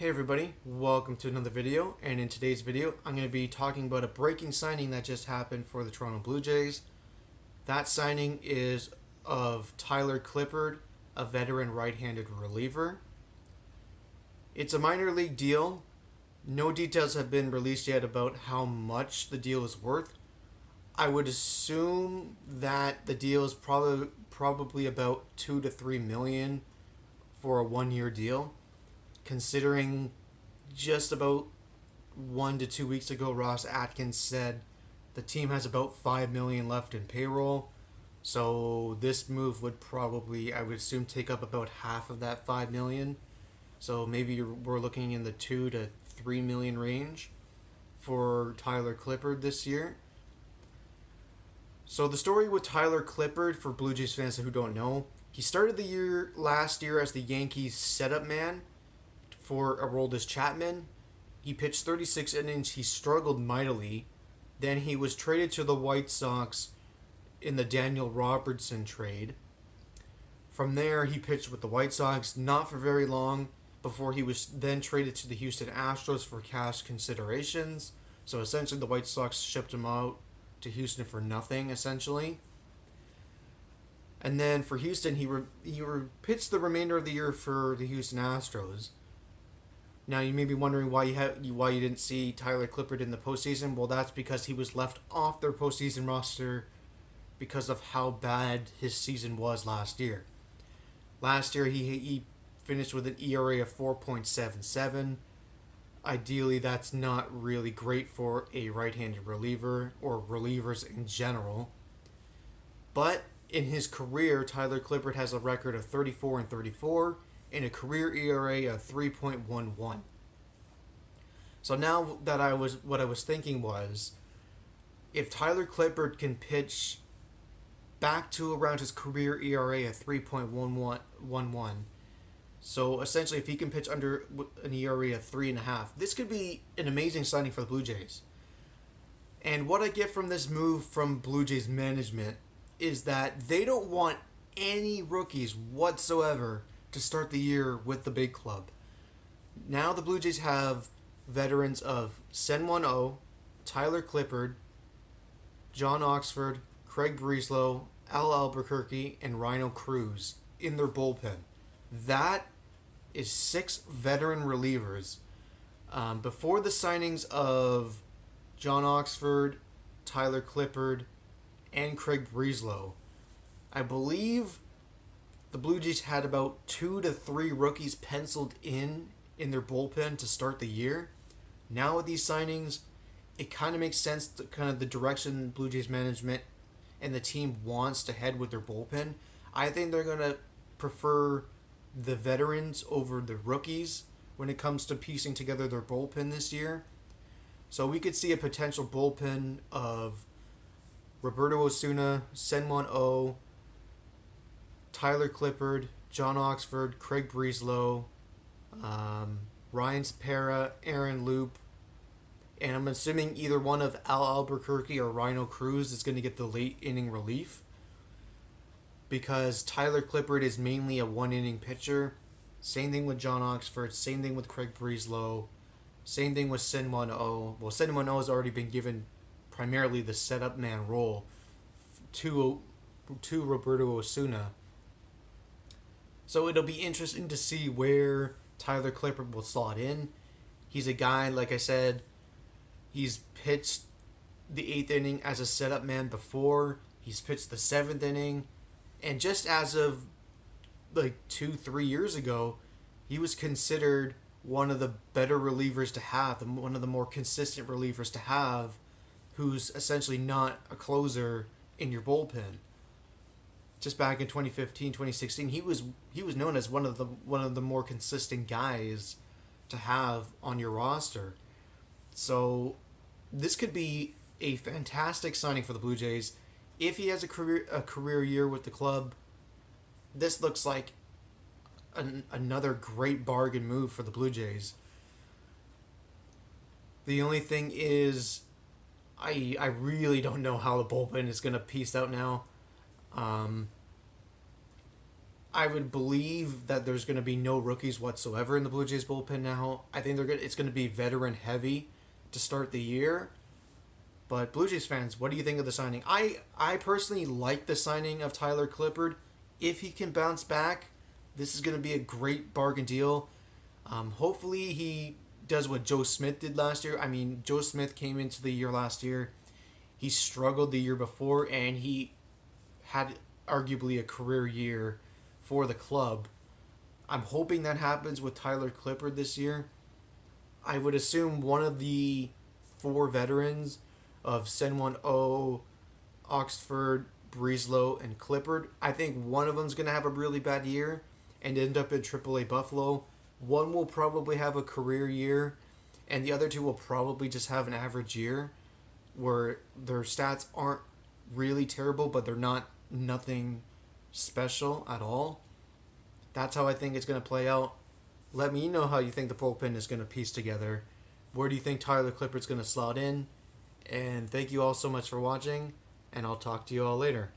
Hey everybody, welcome to another video, and in today's video I'm going to be talking about a breaking signing that just happened for the Toronto Blue Jays. That signing is of Tyler Clippard, a veteran right-handed reliever. It's a minor league deal. No details have been released yet about how much the deal is worth. I would assume that the deal is probably about 2 to 3 million for a 1-year deal. Considering just about 1 to 2 weeks ago, Ross Atkins said the team has about 5 million left in payroll. So this move would probably, I would assume, take up about half of that 5 million. So maybe we're looking in the 2 to 3 million range for Tyler Clippard this year. So the story with Tyler Clippard, for Blue Jays fans who don't know, he started the year last year as the Yankees setup man for Aroldis Chapman. He pitched 36 innings. He struggled mightily. Then he was traded to the White Sox in the Daniel Robertson trade. From there, he pitched with the White Sox, not for very long, before he was then traded to the Houston Astros for cash considerations. So essentially, the White Sox shipped him out to Houston for nothing, essentially. And then for Houston, he pitched the remainder of the year for the Houston Astros. Now you may be wondering why you didn't see Tyler Clippard in the postseason. Well, that's because he was left off their postseason roster because of how bad his season was last year. Last year he finished with an ERA of 4.77. Ideally, that's not really great for a right-handed reliever or relievers in general. But in his career, Tyler Clippard has a record of 34-34 and a career ERA of 3.11. So now that what I was thinking was, if Tyler Clippard can pitch back to around his career ERA of 3.11, so essentially if he can pitch under an ERA of 3.5, this could be an amazing signing for the Blue Jays. And what I get from this move from Blue Jays management is that they don't want any rookies whatsoever to start the year with the big club. Now the Blue Jays have veterans of Sen-1-0, Tyler Clippard, John Oxford, Craig Breslow, Al Albuquerque, and Rhino Cruz in their bullpen. That is 6 veteran relievers. Before the signings of John Oxford, Tyler Clippard, and Craig Breslow, I believe the Blue Jays had about 2 to 3 rookies penciled in their bullpen to start the year. Now with these signings, it kind of makes sense to kind of the direction Blue Jays management and the team wants to head with their bullpen. I think they're going to prefer the veterans over the rookies when it comes to piecing together their bullpen this year. So we could see a potential bullpen of Roberto Osuna, Sen-1-0, Tyler Clippard, John Oxford, Craig Breslow, Ryan Spera, Aaron Loop, and I'm assuming either one of Al Albuquerque or Rhino Cruz is going to get the late inning relief, because Tyler Clippard is mainly a 1-inning pitcher. Same thing with John Oxford, same thing with Craig Breslow, same thing with Sen-1-0. Well, Sen-1-0 has already been given primarily the setup man role to Roberto Osuna. So it'll be interesting to see where Tyler Clippard will slot in. He's a guy, like I said, he's pitched the 8th inning as a setup man before. He's pitched the 7th inning. And just as of like 2-3 years ago, he was considered one of the better relievers to have, one of the more consistent relievers to have, who's essentially not a closer in your bullpen. Just back in 2015, 2016, he was known as one of the more consistent guys to have on your roster. So this could be a fantastic signing for the Blue Jays. If he has a career year with the club, this looks like another great bargain move for the Blue Jays. The only thing is, I really don't know how the bullpen is going to piece out now. I would believe that there's going to be no rookies whatsoever in the Blue Jays bullpen now. I think it's going to be veteran heavy to start the year. But Blue Jays fans, what do you think of the signing? I personally like the signing of Tyler Clippard. If he can bounce back, this is going to be a great bargain deal. Hopefully he does what Joe Smith did last year. I mean, Joe Smith came into the year last year. He struggled the year before, and he had arguably a career year for the club. I'm hoping that happens with Tyler Clippard this year. I would assume one of the 4 veterans of Senwon O, Oxford, Breeslow, and Clippard. I think one of them's going to have a really bad year and end up in AAA Buffalo. One will probably have a career year, and the other 2 will probably just have an average year where their stats aren't really terrible, but they're nothing special at all. That's how I think it's going to play out. Let me know how you think the bullpen is going to piece together. Where do you think Tyler Clippard's going to slot in? And thank you all so much for watching, and I'll talk to you all later.